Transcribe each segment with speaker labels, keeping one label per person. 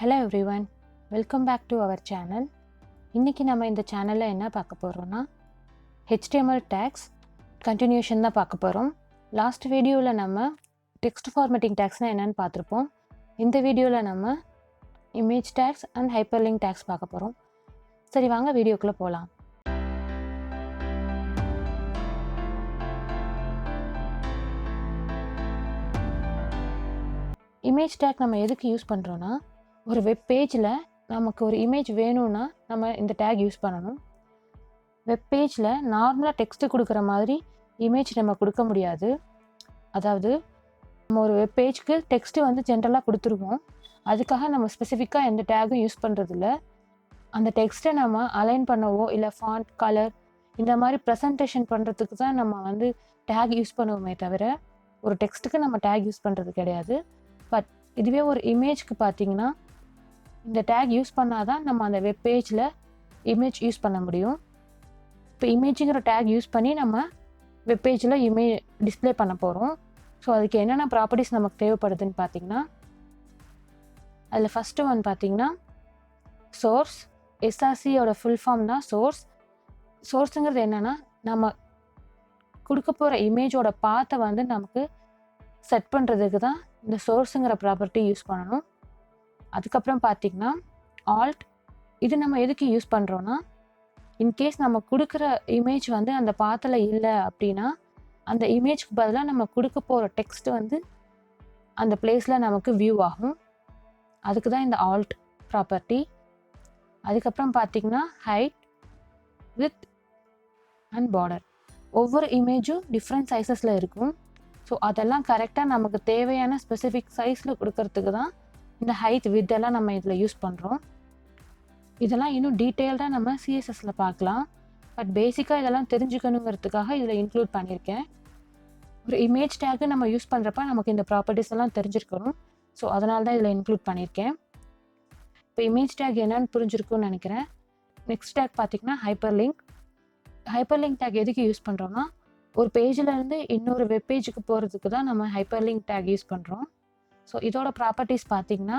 Speaker 1: Hello everyone, welcome back to our channel. இன்னைக்கு நம்ம இந்த சேனல்ல என்ன பார்க்க போறோம்னா HTML tags continuation தான் பார்க்க போறோம். லாஸ்ட் வீடியோல நம்ம text formatting tagsனா என்னன்னு பார்த்திருப்போம். இந்த வீடியோல நம்ம image tags and hyperlink tags பார்க்க போறோம். சரி வாங்க வீடியோக்குள்ள போலாம். image tag நம்ம எதுக்கு யூஸ் பண்றோம்னா ஒரு வெப் பேஜ்ல நமக்கு ஒரு இமேஜ் வேணும்னா நம்ம இந்த டேக் யூஸ் பண்ணணும். வெப் பேஜ்ல நார்மலா டெக்ஸ்ட் கொடுக்குற மாதிரி இமேஜ் நம்ம கொடுக்க முடியாது. அதாவது நம்ம ஒரு வெப் பேஜ்க்கு டெக்ஸ்ட் வந்து ஜென்ரலாக கொடுத்துருவோம். அதுக்காக நம்ம ஸ்பெசிஃபிக்காக எந்த டேகும் யூஸ் பண்ணுறதில்ல. அந்த டெக்ஸ்ட்டை நம்ம அலைன் பண்ணவோ இல்லை ஃபாண்ட் கலர் இந்த மாதிரி ப்ரெசன்டேஷன் பண்ணுறதுக்கு தான் நம்ம வந்து டேக் யூஸ் பண்ணுவோமே தவிர ஒரு டெக்ஸ்ட்டுக்கு நம்ம டேக் யூஸ் பண்ணுறது கிடையாது. பட் இதுவே ஒரு இமேஜ்க்கு பார்த்தீங்கன்னா இந்த டேக் யூஸ் பண்ணால் தான் நம்ம அந்த வெப் பேஜில் இமேஜ் யூஸ் பண்ண முடியும். இப்போ இமேஜுங்கிற டேக் யூஸ் பண்ணி நம்ம வெப் பேஜில் டிஸ்பிளே பண்ண போகிறோம். ஸோ அதுக்கு என்னென்ன ப்ராப்பர்ட்டிஸ் நமக்கு தேவைப்படுதுன்னு பார்த்தீங்கன்னா அதில் ஃபஸ்ட்டு ஒன் பார்த்தீங்கன்னா சோர்ஸ். எஸ்ஆர்சியோட ஃபுல் ஃபார்ம் தான் சோர்ஸ். சோர்ஸுங்கிறது என்னென்னா நம்ம கொடுக்க போகிற இமேஜோட பாத்தை வந்து நமக்கு செட் பண்ணுறதுக்கு தான் இந்த சோர்ஸுங்கிற ப்ராப்பர்ட்டி யூஸ் பண்ணணும். அதுக்கப்புறம் பார்த்திங்கன்னா ஆல்ட். இது நம்ம எதுக்கு யூஸ் பண்ணுறோன்னா இன்கேஸ் நம்ம கொடுக்குற இமேஜ் வந்து அந்த பாத்தில் இல்லை அப்படின்னா அந்த இமேஜ்க்கு பதிலாக நம்ம கொடுக்க போகிற டெக்ஸ்ட் வந்து அந்த பிளேஸில் நமக்கு வியூ ஆகும். அதுக்கு தான் இந்த ஆல்ட் ப்ராப்பர்ட்டி. அதுக்கப்புறம் பார்த்திங்கன்னா ஹைட் வித் அண்ட் பார்டர். ஒவ்வொரு இமேஜும் டிஃப்ரெண்ட் சைஸஸில் இருக்கும். ஸோ அதெல்லாம் கரெக்டாக நமக்கு தேவையான ஸ்பெசிஃபிக் சைஸில் கொடுக்கறதுக்கு தான் இந்த ஹைட் வித் எல்லாம் நம்ம இதில் யூஸ் பண்ணுறோம். இதெல்லாம் இன்னும் டீட்டெயில்டாக நம்ம சிஎஸ்எஸில் பார்க்கலாம். பட் பேசிக்காக இதெல்லாம் தெரிஞ்சுக்கணுங்கிறதுக்காக இதில் இன்க்ளூட் பண்ணியிருக்கேன். ஒரு இமேஜ் டேக்கு நம்ம யூஸ் பண்ணுறப்ப நமக்கு இந்த ப்ராப்பர்ட்டிஸ் எல்லாம் தெரிஞ்சிருக்கணும். ஸோ அதனால தான் இதில் இன்க்ளூட் பண்ணியிருக்கேன். இப்போ இமேஜ் டேக் என்னன்னு புரிஞ்சிருக்குன்னு நினைக்கிறேன். நெக்ஸ்ட் டேக் பார்த்திங்கன்னா ஹைப்பர்லிங்க். ஹைப்பர்லிங்க் டேக் எதுக்கு யூஸ் பண்ணுறோன்னா ஒரு பேஜிலேருந்து இன்னொரு வெப் பேஜுக்கு போகிறதுக்கு தான் நம்ம ஹைப்பர்லிங்க் டேக் யூஸ் பண்ணுறோம். ஸோ இதோட ப்ராப்பர்ட்டிஸ் பார்த்திங்கன்னா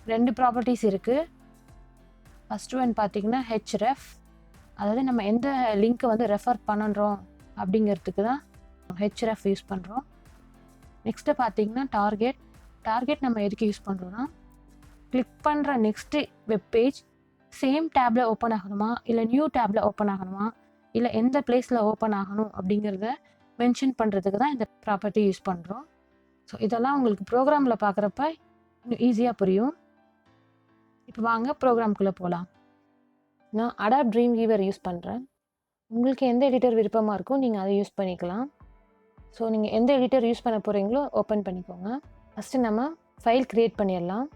Speaker 1: 2 ப்ராப்பர்ட்டிஸ் இருக்குது. ஃபஸ்ட்டு ஒன் பார்த்திங்கன்னா ஹெச்ரெஃப். அதாவது நம்ம எந்த லிங்க்கை வந்து ரெஃபர் பண்ணுறோம் அப்படிங்கிறதுக்கு தான் ஹெச்ரெஃப் யூஸ் பண்ணுறோம். நெக்ஸ்ட்டு பார்த்திங்கன்னா டார்கெட். டார்கெட் நம்ம எதுக்கு யூஸ் பண்ணுறோன்னா கிளிக் பண்ணுற நெக்ஸ்ட்டு வெப் பேஜ் சேம் டேப்பில் ஓப்பன் ஆகணுமா இல்லை நியூ டேப்பில் ஓப்பன் ஆகணுமா இல்லை எந்த பிளேஸில் ஓப்பன் ஆகணும் அப்படிங்கிறத மென்ஷன் பண்ணுறதுக்கு தான் இந்த ப்ராப்பர்ட்டி யூஸ் பண்ணுறோம். ஸோ இதெல்லாம் உங்களுக்கு ப்ரோக்ராமில் பார்க்குறப்ப இன்னும் ஈஸியாக புரியும். இப்போ வாங்க ப்ரோக்ராம்குள்ளே போகலாம். நான் Adobe Dreamweaver யூஸ் பண்ணுறேன். உங்களுக்கு எந்த எடிட்டர் விருப்பமாக இருக்கோ நீங்கள் அதை யூஸ் பண்ணிக்கலாம். ஸோ நீங்கள் எந்த எடிட்டர் யூஸ் பண்ண போகிறீங்களோ ஓப்பன் பண்ணிக்கோங்க. ஃபஸ்ட்டு நம்ம ஃபைல் க்ரியேட் பண்ணிடலாம்.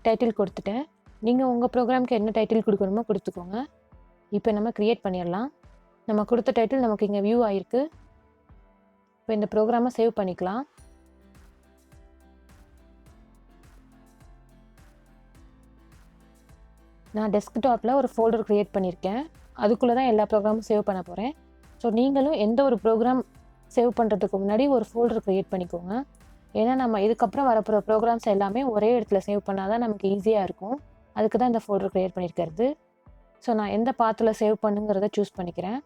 Speaker 1: டைட்டில் கொடுத்துட்டேன். நீங்கள் உங்கள் ப்ரோக்ராமுக்கு என்ன டைட்டில் கொடுக்கணுமோ கொடுத்துக்கோங்க. இப்போ நம்ம க்ரியேட் பண்ணிடலாம். நம்ம கொடுத்த டைட்டில் நமக்கு இங்கே வியூ ஆகிருக்கு. இப்போ இந்த ப்ரோக்ராமை சேவ் பண்ணிக்கலாம். நான் டெஸ்க்டாப்பில் ஒரு ஃபோல்டர் க்ரியேட் பண்ணியிருக்கேன். அதுக்குள்ளே தான் எல்லா ப்ரோக்ராமும் சேவ் பண்ண போகிறேன். ஸோ நீங்களும் எந்த ஒரு ப்ரோக்ராம் சேவ் பண்ணுறதுக்கு முன்னாடி ஒரு ஃபோல்டர் க்ரியேட் பண்ணிக்கோங்க. ஏன்னா நம்ம இதுக்கப்புறம் வரப்போகிற ப்ரோக்ராம்ஸ் எல்லாமே ஒரே இடத்துல சேவ் பண்ணால் தான் நமக்கு ஈஸியாக இருக்கும். அதுக்கு தான் இந்த ஃபோல்டர் க்ரியேட் பண்ணியிருக்கிறது. ஸோ நான் எந்த பாத்தில் சேவ் பண்ணுங்கிறத சூஸ் பண்ணிக்கிறேன்.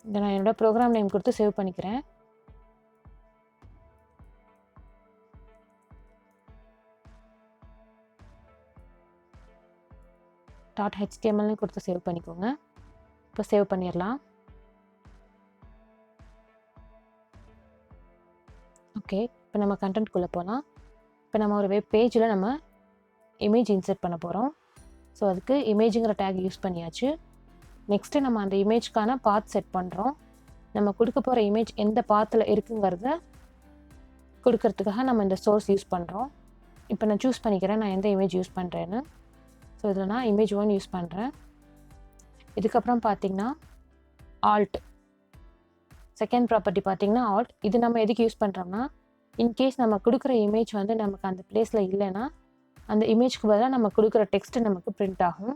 Speaker 1: இதை நான் என்னோட ப்ரோக்ராம் நேம் கொடுத்து சேவ் பண்ணிக்கிறேன். .htmlனு கொடுத்து சேவ் பண்ணிக்கோங்க. இப்போ சேவ் பண்ணிடலாம். ஓகே, இப்போ நம்ம கண்டென்ட்குள்ளே போகலாம். இப்போ நம்ம ஒரு வெப் பேஜில் நம்ம இமேஜ் இன்சர்ட் பண்ண போகிறோம். ஸோ அதுக்கு இமேஜுங்கிற டேக் யூஸ் பண்ணியாச்சு. நெக்ஸ்ட்டு நம்ம அந்த இமேஜ்க்கான பாத் செட் பண்ணுறோம். நம்ம கொடுக்க போகிற இமேஜ் எந்த பாத்தில் இருக்குங்கிறத கொடுக்கறதுக்காக நம்ம இந்த சோர்ஸ் யூஸ் பண்ணுறோம். இப்போ நான் சூஸ் பண்ணிக்கிறேன் நான் எந்த இமேஜ் யூஸ் பண்ணுறேன்னு. ஸோ இதில் நான் image 1 யூஸ் பண்ணுறேன். இதுக்கப்புறம் பார்த்திங்கன்னா ஆல்ட். செகண்ட் ப்ராப்பர்ட்டி பார்த்திங்கன்னா ஆல்ட். இது நம்ம எதுக்கு யூஸ் பண்ணுறோம்னா இன்கேஸ் நம்ம கொடுக்குற இமேஜ் வந்து நமக்கு அந்த பிளேஸில் இல்லைன்னா அந்த இமேஜ்க்கு பதிலாக நம்ம கொடுக்குற டெக்ஸ்ட்டு நமக்கு பிரிண்ட் ஆகும்.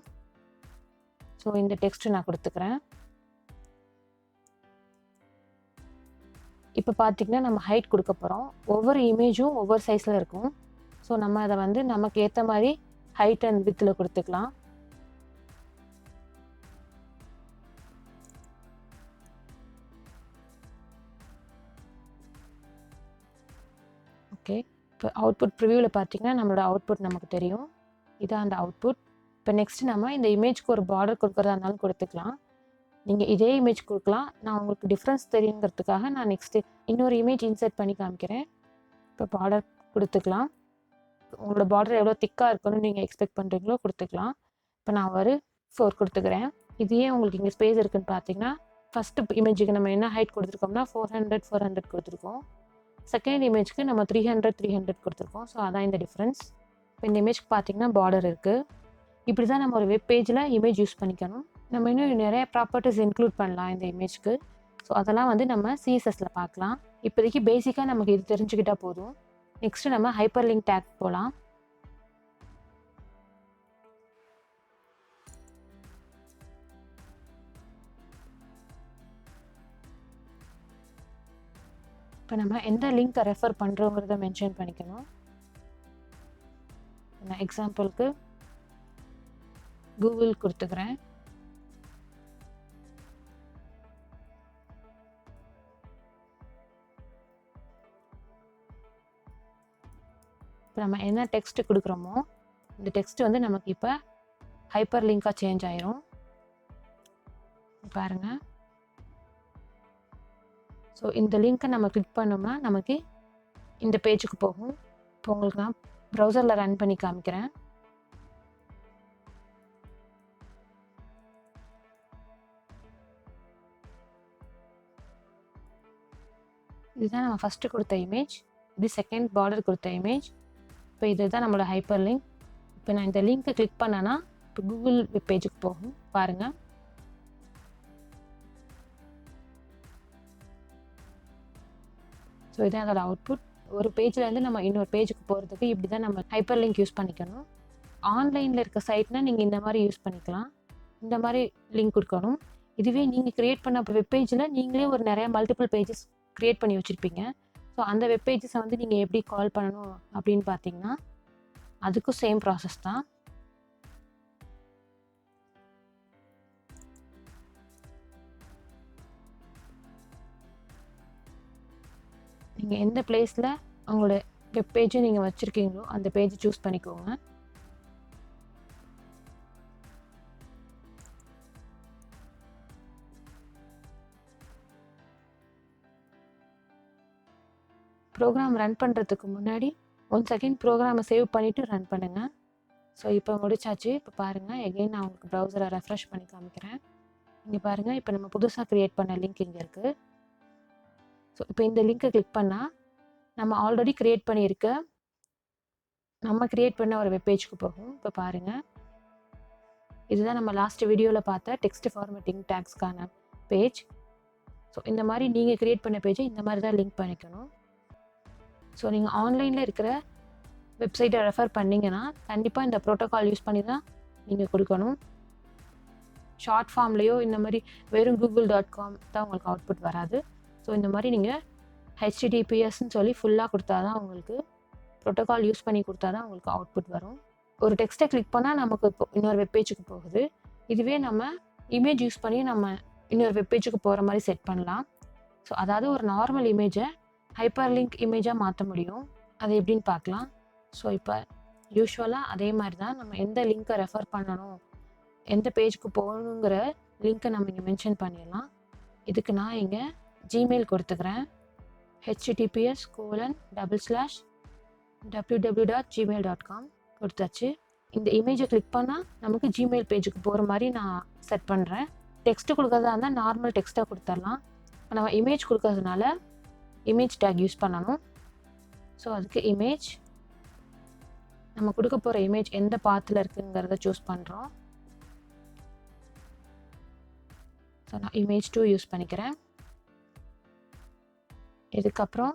Speaker 1: ஸோ இந்த டெக்ஸ்ட்டு நான் கொடுத்துக்கிறேன். இப்போ பார்த்திங்கன்னா நம்ம ஹைட் கொடுக்க போகிறோம். ஒவ்வொரு இமேஜும் ஒவ்வொரு சைஸில் இருக்கும். ஸோ நம்ம அதை வந்து நமக்கு ஏற்ற மாதிரி ஹைட் அண்ட் வித்தில் கொடுத்துக்கலாம். ஓகே, இப்போ அவுட்புட் ப்ரிவியூவில் பார்த்திங்கன்னா நம்மளோட அவுட்புட் நமக்கு தெரியும். இதான் அந்த அவுட்புட். இப்போ நெக்ஸ்ட்டு நம்ம இந்த இமேஜ்க்கு ஒரு பார்டர் கொடுக்குறதா இருந்தாலும் கொடுத்துக்கலாம். நீங்கள் இதே இமேஜ் கொடுக்கலாம். நான் உங்களுக்கு டிஃப்ரென்ஸ் தெரியுங்கிறதுக்காக நான் நெக்ஸ்ட்டு இன்னொரு இமேஜ் இன்சர்ட் பண்ணி காமிக்கிறேன். இப்போ பார்டர் கொடுத்துக்கலாம். உங்களோட பார்டர் எவ்வளோ திக்காக இருக்கணும்னு நீங்கள் எக்ஸ்பெக்ட் பண்ணுறீங்களோ கொடுத்துக்கலாம். இப்போ நான் ஒரு 4 கொடுத்துக்கிறேன். இதையே உங்களுக்கு இங்கே ஸ்பேஸ் இருக்குதுன்னு பார்த்தீங்கன்னா ஃபஸ்ட்டு இமேஜுக்கு நம்ம என்ன ஹைட் கொடுத்துருக்கோம்னா 400 கொடுத்துருக்கோம். செகண்ட் இமேஜ்க்கு நம்ம 300 கொடுத்துருக்கோம். ஸோ அதான் இந்த டிஃப்ரென்ஸ். இப்போ இந்த இமேஜ்க்கு பார்த்தீங்கன்னா பார்டர் இருக்குது. இப்படி தான் நம்ம ஒரு வெப் பேஜில் இமேஜ் யூஸ் பண்ணிக்கணும். நம்ம இன்னும் நிறைய ப்ராப்பர்ட்டிஸ் இன்க்ளூட் பண்ணலாம் இந்த இமேஜ்க்கு. ஸோ அதெல்லாம் வந்து நம்ம சிஎஸ்எஸ்ல பார்க்கலாம். இப்போதைக்கு பேசிக்காக நமக்கு இது தெரிஞ்சுக்கிட்டால் போதும். நெக்ஸ்ட்டு நம்ம ஹைப்பர்லிங்க் டேக் போகலாம். இப்போ நம்ம எந்த லிங்க்கை ரெஃபர் பண்ணுறோங்கிறத மென்ஷன் பண்ணிக்கணும். நான் எக்ஸாம்பிளுக்கு கூகுள் கொடுத்துக்கிறேன். இப்போ நம்ம என்ன டெக்ஸ்ட்டு கொடுக்குறோமோ இந்த டெக்ஸ்ட்டு வந்து நமக்கு இப்போ ஹைப்பர் லிங்காக சேஞ்ச் ஆயிரும். பாருங்கள். ஸோ இந்த லிங்க்கை நம்ம கிளிக் பண்ணோம்னா நமக்கு இந்த பேஜுக்கு போகும். இப்போ உங்களுக்கு நான் ப்ரௌசரில் ரன் பண்ணி காமிக்கிறேன். இதுதான் நம்ம ஃபஸ்ட்டு கொடுத்த இமேஜ். இது செகண்ட் பார்டர் கொடுத்த இமேஜ். இப்போ இதுதான் நம்மளோட ஹைப்பர் லிங்க். இப்போ நான் இந்த லிங்க்கை கிளிக் பண்ணேன்னா இப்போ கூகுள் வெப் பேஜுக்கு போகும். பாருங்கள். ஸோ இதான் அதோட அவுட்புட். ஒரு பேஜ்லேருந்து நம்ம இன்னொரு பேஜுக்கு போகிறதுக்கு இப்படி தான் நம்ம ஹைப்பர் லிங்க் யூஸ் பண்ணிக்கணும். ஆன்லைனில் இருக்க சைட்னால் நீங்கள் இந்த மாதிரி யூஸ் பண்ணிக்கலாம். இந்த மாதிரி லிங்க் கொடுக்கணும். இதுவே நீங்கள் க்ரியேட் பண்ண வெப் பேஜில் நீங்களே ஒரு நிறையா மல்டிபிள் பேஜஸ் க்ரியேட் பண்ணி வச்சுருப்பீங்க. ஸோ அந்த வெப் பேஜஸை வந்து நீங்கள் எப்படி கால் பண்ணணும் அப்படின்னு பார்த்தீங்கன்னா அதுக்கும் சேம் ப்ராசஸ் தான். நீங்கள் எந்த பிளேஸில் உங்களோட வெப் பேஜை நீங்கள் வச்சுருக்கீங்களோ அந்த பேஜை சூஸ் பண்ணிக்கோங்க. ப்ரோக்ராம் ரன் பண்ணுறதுக்கு முன்னாடி 1 செகண்ட் ப்ரோக்ராமை சேவ் பண்ணிவிட்டு ரன் பண்ணுங்கள். ஸோ இப்போ முடிச்சாச்சு. இப்போ பாருங்கள், எகெயின் நான் உங்களுக்கு ப்ரௌசரை ரெஃப்ரெஷ் பண்ணி காமிக்கிறேன். இங்கே பாருங்கள், இப்போ நம்ம புதுசாக க்ரியேட் பண்ண லிங்க் இங்கே இருக்குது. ஸோ இப்போ இந்த லிங்க்கை கிளிக் பண்ணால் நம்ம ஆல்ரெடி க்ரியேட் பண்ண ஒரு வெப் பேஜுக்கு போகும். இப்போ பாருங்கள், இதுதான் நம்ம லாஸ்ட் வீடியோவில் பார்த்த டெக்ஸ்ட் ஃபார்மேட்டிங் டேக்ஸ்க்கான பேஜ். ஸோ இந்த மாதிரி நீங்கள் க்ரியேட் பண்ண பேஜை இந்த மாதிரி தான் லிங்க் பண்ணிக்கணும். ஸோ நீங்கள் ஆன்லைனில் இருக்கிற வெப்சைட்டை ரெஃபர் பண்ணிங்கன்னா கண்டிப்பாக இந்த ப்ரோட்டோகால் யூஸ் பண்ணி தான் நீங்கள் கொடுக்கணும். ஷார்ட் ஃபார்ம்லேயோ இந்த மாதிரி வெறும் google.com தான் உங்களுக்கு அவுட்புட் வராது. ஸோ இந்த மாதிரி நீங்கள் HTTPSன்னு சொல்லி ஃபுல்லாக கொடுத்தா தான் உங்களுக்கு ப்ரோட்டோகால் யூஸ் பண்ணி கொடுத்தா தான் உங்களுக்கு அவுட்புட் வரும். ஒரு டெக்ஸ்ட்டை கிளிக் பண்ணால் நமக்கு இப்போ இன்னொரு வெப்பேஜுக்கு போகுது. இதுவே நம்ம இமேஜ் யூஸ் பண்ணி நம்ம இன்னொரு வெப்பேஜுக்கு போகிற மாதிரி செட் பண்ணலாம். ஸோ அதாவது ஒரு நார்மல் இமேஜை ஹைப்பர் லிங்க் இமேஜாக மாற்ற முடியும். அது எப்படின்னு பார்க்கலாம். ஸோ இப்போ யூஸ்வலாக அதே மாதிரி தான் நம்ம எந்த லிங்க்கை ரெஃபர் பண்ணணும், எந்த பேஜுக்கு போகணுங்கிற லிங்க்கை நம்ம இங்கே மென்ஷன் பண்ணிடலாம். இதுக்கு நான் இங்கே ஜிமெயில் கொடுத்துக்கிறேன். https://www.gmail.com கொடுத்தாச்சு. இந்த இமேஜை கிளிக் பண்ணால் நமக்கு ஜிமெயில் பேஜுக்கு போகிற மாதிரி நான் செட் பண்ணுறேன். டெக்ஸ்ட்டு கொடுக்கறதா இருந்தால் நார்மல் டெக்ஸ்ட்டாக கொடுத்துடலாம். இப்போ நம்ம இமேஜ் கொடுக்கறதுனால இமேஜ் டேக் யூஸ் பண்ணணும். ஸோ அதுக்கு இமேஜ், நம்ம கொடுக்க போகிற இமேஜ் எந்த பாத்தில் இருக்குங்கிறத சூஸ் பண்ணுறோம். ஸோ நான் image 2 யூஸ் பண்ணிக்கிறேன். இதுக்கப்புறம்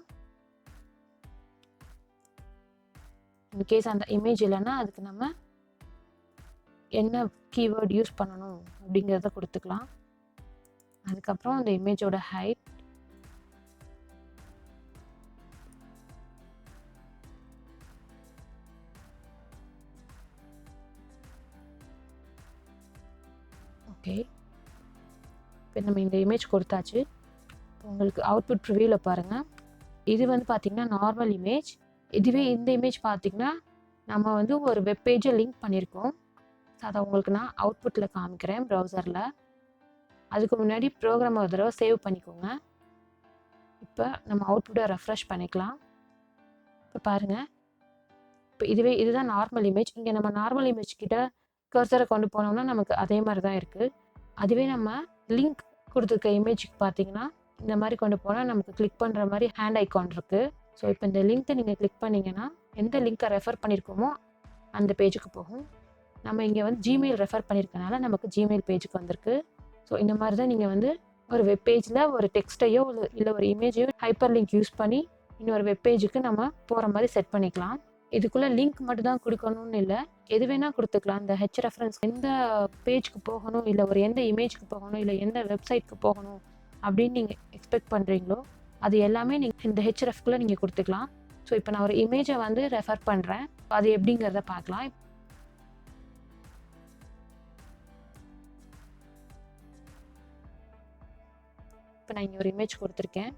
Speaker 1: இன்கேஸ் அந்த இமேஜ் இல்லைன்னா அதுக்கு நம்ம என்ன கீவேர்ட் யூஸ் பண்ணணும் அப்படிங்கிறத கொடுத்துக்கலாம். அதுக்கப்புறம் அந்த இமேஜோட ஹைட், ஓகே. இப்போ நம்ம இந்த இமேஜ் கொடுத்தாச்சு. உங்களுக்கு அவுட்புட் ப்ரிவியூவில் பாருங்கள். இது வந்து பார்த்திங்கன்னா நார்மல் இமேஜ். இதுவே இந்த இமேஜ் பார்த்திங்கன்னா நம்ம வந்து ஒரு வெப்பேஜை லிங்க் பண்ணியிருக்கோம். ஸோ அதை உங்களுக்கு நான் அவுட்புட்டில் காமிக்கிறேன் ப்ரௌசரில். அதுக்கு முன்னாடி ப்ரோக்ராம் ஒரு தடவை சேவ் பண்ணிக்கோங்க. இப்போ நம்ம அவுட்புட்டை ரெஃப்ரெஷ் பண்ணிக்கலாம். இப்போ பாருங்கள், இப்போ இதுதான் நார்மல் இமேஜ். இங்கே நம்ம நார்மல் இமேஜ் கிட்ட கர்சரை கொண்டு போனோம்னா நமக்கு அதே மாதிரி தான் இருக்குது. அதுவே நம்ம லிங்க் கொடுத்துருக்க இமேஜுக்கு பார்த்தீங்கன்னா இந்த மாதிரி கொண்டு போனால் நமக்கு கிளிக் பண்ணுற மாதிரி ஹேண்ட் ஐக்கான் இருக்குது. ஸோ இப்போ இந்த லிங்க்கை நீங்கள் கிளிக் பண்ணிங்கன்னா எந்த லிங்க்கை ரெஃபர் பண்ணியிருக்கோமோ அந்த பேஜுக்கு போகும். நம்ம இங்கே வந்து ஜிமெயில் ரெஃபர் பண்ணியிருக்கனால நமக்கு ஜிமெயில் பேஜுக்கு வந்திருக்கு. ஸோ இந்த மாதிரி தான் நீங்கள் வந்து ஒரு வெப் பேஜில் ஒரு டெக்ஸ்ட்டையோ இல்லை ஒரு இமேஜையோ ஹைப்பர் லிங்க் யூஸ் பண்ணி இன்னொரு வெப் பேஜுக்கு நம்ம போகிற மாதிரி செட் பண்ணிக்கலாம். இதுக்குள்ளே லிங்க் மட்டும் தான் கொடுக்கணும்னு இல்லை, எது வேணால் கொடுத்துக்கலாம். இந்த ஹெச் ரெஃபரன்ஸ் எந்த பேஜுக்கு போகணும், இல்லை ஒரு எந்த இமேஜுக்கு போகணும், இல்லை எந்த வெப்சைட்க்கு போகணும் அப்படின்னு நீங்கள் எக்ஸ்பெக்ட் பண்ணுறீங்களோ அது எல்லாமே நீங்கள் இந்த ஹெச்எஃப்குள்ளே நீங்கள் கொடுத்துக்கலாம். ஸோ இப்போ நான் ஒரு இமேஜை வந்து ரெஃபர் பண்ணுறேன், அது எப்படிங்கிறத பார்க்கலாம். இப்போ நான் இங்கே ஒரு இமேஜ் கொடுத்துருக்கேன்.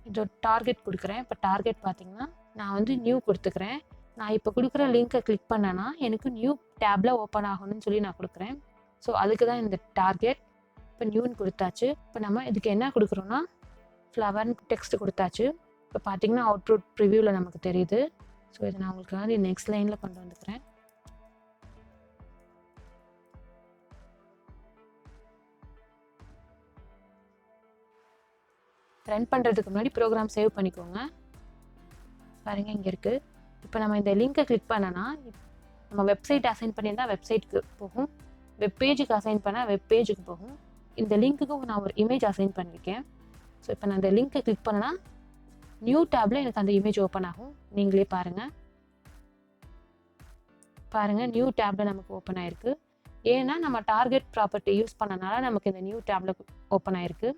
Speaker 1: இதோட டார்கெட் கொடுக்குறேன். இப்போ டார்கெட் பார்த்தீங்கன்னா நான் வந்து நியூ கொடுத்துக்கிறேன். நான் இப்போ கொடுக்குற லிங்க்கை கிளிக் பண்ணேன்னா எனக்கு நியூ டேப்பில் ஓப்பன் ஆகணும்னு சொல்லி நான் கொடுக்குறேன். ஸோ அதுக்கு தான் இந்த டார்கெட். இப்போ நியூன்னு கொடுத்தாச்சு. இப்போ நம்ம இதுக்கு என்ன கொடுக்குறோன்னா ஃப்ளவர்னு டெக்ஸ்ட் கொடுத்தாச்சு. இப்போ பார்த்தீங்கன்னா அவுட்புட் ப்ரிவியூவில் நமக்கு தெரியுது. ஸோ இதை நான் உங்களுக்கு வந்து நெக்ஸ்ட் லைனில் கொண்டு வந்துக்கிறேன். ரன் பண்ணுறதுக்கு முன்னாடி ப்ரோக்ராம் சேவ் பண்ணிக்கோங்க. பாருங்கள் இங்கே இருக்குது. இப்போ நம்ம இந்த லிங்க்கை கிளிக் பண்ணனா நம்ம வெப்சைட் அசைன் பண்ணியிருந்தால் வெப்சைட்டுக்கு போகும், வெப் பேஜுக்கு அசைன் பண்ணால் வெப் பேஜுக்கு போகும். இந்த லிங்க்குக்கும் நான் ஒரு இமேஜ் அசைன் பண்ணியிருக்கேன். ஸோ இப்போ நான் இந்த லிங்க்கை கிளிக் பண்ணனா நியூ டேப்பில் எனக்கு அந்த இமேஜ் ஓப்பன் ஆகும். நீங்களே பாருங்கள் நியூ டேப்பில் நமக்கு ஓப்பன் ஆகிருக்கு. ஏன்னா நம்ம டார்கெட் ப்ராப்பர்ட்டி யூஸ் பண்ணனால நமக்கு இந்த நியூ டேப்பில் ஓப்பன் ஆகிருக்கு.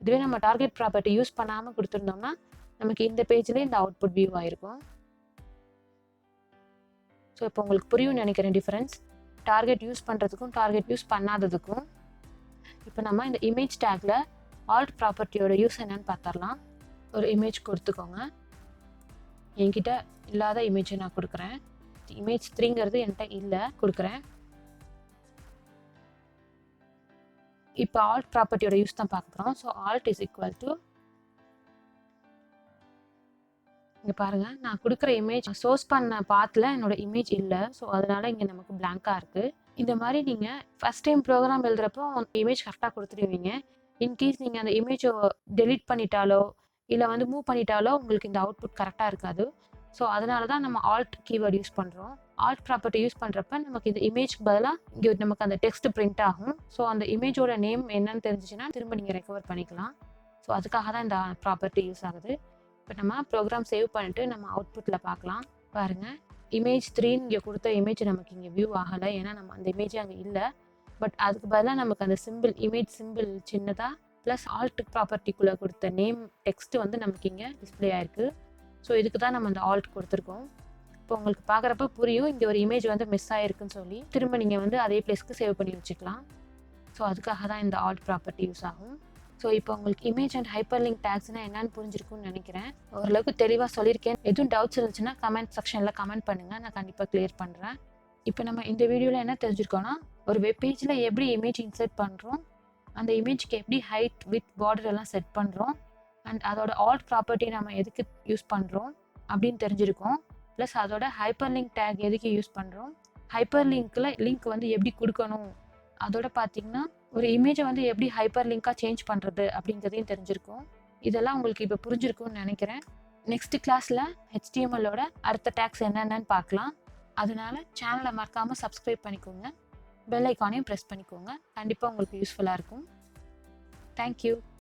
Speaker 1: இதுவே நம்ம டார்கெட் ப்ராப்பர்ட்டி யூஸ் பண்ணாமல் கொடுத்துருந்தோம்னா நமக்கு இந்த பேஜில் இந்த அவுட்புட் வியூ ஆகிருக்கும். ஸோ இப்போ உங்களுக்கு புரியும்னு நினைக்கிறேன் டிஃப்ரென்ஸ் டார்கெட் யூஸ் பண்ணுறதுக்கும் டார்கெட் யூஸ் பண்ணாததுக்கும். இப்போ நம்ம இந்த இமேஜ் டேக்கில் ஆல்ட் ப்ராப்பர்ட்டியோட யூஸ் என்னன்னு பார்த்துடலாம். ஒரு இமேஜ் கொடுத்துக்கோங்க. என்கிட்ட இல்லாத இமேஜை நான் கொடுக்குறேன். இமேஜ் 3ங்கிறது என்கிட்ட இல்லை, கொடுக்குறேன். இப்போ ஆல்ட் ப்ராப்பர்ட்டியோட யூஸ் தான் பார்க்க போகிறோம். So alt is equal to, இங்கே பாருங்கள் நான் கொடுக்குற இமேஜ் சோர்ஸ் பண்ண பாத்தில் என்னோட இமேஜ் இல்லை. ஸோ அதனால் இங்கே நமக்கு பிளாங்காக இருக்குது. இந்த மாதிரி நீங்கள் ஃபஸ்ட் டைம் ப்ரோக்ராம் எழுதுகிறப்போ இமேஜ் கரெக்டாக கொடுத்துருவீங்க. இன்கேஸ் நீங்கள் அந்த இமேஜை டெலீட் பண்ணிட்டாலோ இல்லை வந்து மூவ் பண்ணிட்டாலோ உங்களுக்கு இந்த அவுட்புட் கரெக்டாக இருக்காது. ஸோ அதனால தான் நம்ம ஆல்ட் கீவேர்டு யூஸ் பண்ணுறோம். ஆல்ட் ப்ராப்பர்ட்டி யூஸ் பண்ணுறப்ப நமக்கு இந்த இமேஜ்க்கு பதிலாக இங்கே நமக்கு அந்த டெக்ஸ்ட் பிரிண்ட் ஆகும். ஸோ அந்த இமேஜோட நேம் என்னன்னு தெரிஞ்சிச்சுன்னா திரும்ப நீங்கள் ரெக்கவர் பண்ணிக்கலாம். ஸோ அதுக்காக தான் இந்த ப்ராப்பர்ட்டி யூஸ் ஆகுது. இப்போ நம்ம ப்ரோக்ராம் சேவ் பண்ணிவிட்டு நம்ம அவுட்புட்டில் பார்க்கலாம். பாருங்கள் இமேஜ் 3 இங்கே கொடுத்த இமேஜ் நமக்கு இங்கே வியூ ஆகலை, ஏன்னா நம்ம அந்த இமேஜ் அங்கே இல்லை. பட் அதுக்கு பதிலாக நமக்கு அந்த சிம்பிள் இமேஜ் சிம்பிள் சின்னதாக ப்ளஸ் ஆல்ட் ப்ராப்பர்ட்டிக்குள்ளே கொடுத்த நேம் டெக்ஸ்ட்டு வந்து நமக்கு இங்கே டிஸ்பிளே ஆயிருக்கு. ஸோ இதுக்கு தான் நம்ம அந்த ஆல்ட் கொடுத்துருக்கோம். இப்போ உங்களுக்கு பார்க்குறப்ப புரியும் இங்கே ஒரு இமேஜ் வந்து மிஸ் ஆகிருக்குன்னு சொல்லி திரும்ப நீங்கள் வந்து அதே பிளேஸ்க்கு சேவ் பண்ணி வச்சுக்கலாம். ஸோ அதுக்காக தான் இந்த ஆல்ட் ப்ராப்பர்ட்டி யூஸ் ஆகும். ஸோ இப்போ உங்களுக்கு இமேஜ் அண்ட் ஹைப்பர்லிங்க் டேக்ஸ்னால் என்னன்னு புரிஞ்சிருக்குன்னு நினைக்கிறேன். ஓரளவுக்கு தெளிவாக சொல்லியிருக்கேன். எதுவும் டவுட்ஸ் இருந்துச்சுன்னா கமெண்ட் செக்ஷனில் கமெண்ட் பண்ணுங்கள், நான் கண்டிப்பாக கிளியர் பண்ணுறேன். இப்போ நம்ம இந்த வீடியோவில் என்ன தெரிஞ்சிருக்கோன்னா ஒரு வெப் பேஜில் எப்படி இமேஜ் இன்சர்ட் பண்ணுறோம், அந்த இமேஜ்க்கு எப்படி ஹைட் வித் பார்டர் எல்லாம் செட் பண்ணுறோம், அண்ட் அதோட ஆல்ட் ப்ராப்பர்ட்டி நம்ம எதுக்கு யூஸ் பண்ணுறோம் அப்படின்னு தெரிஞ்சிருக்கோம். ப்ளஸ் அதோட ஹைப்பர்லிங்க் டேக் எதுக்கு யூஸ் பண்ணுறோம், ஹைப்பர்லிங்க்கில் லிங்க் வந்து எப்படி கொடுக்கணும், அதோட பார்த்தீங்கன்னா ஒரு இமேஜை வந்து எப்படி ஹைப்பர் லிங்காக சேஞ்ச் பண்ணுறது அப்படிங்கிறதையும் தெரிஞ்சிருக்கும். இதெல்லாம் உங்களுக்கு இப்போ புரிஞ்சிருக்கும்னு நினைக்கிறேன். நெக்ஸ்ட் கிளாஸில் HTMLோட அடுத்த டேக்ஸ் என்னென்னு பார்க்கலாம். அதனால சேனலை மறக்காமல் சப்ஸ்கிரைப் பண்ணிக்கோங்க, பெல் ஐக்கானையும் ப்ரெஸ் பண்ணிக்கோங்க. கண்டிப்பாக உங்களுக்கு யூஸ்ஃபுல்லாக இருக்கும். தேங்க்யூ.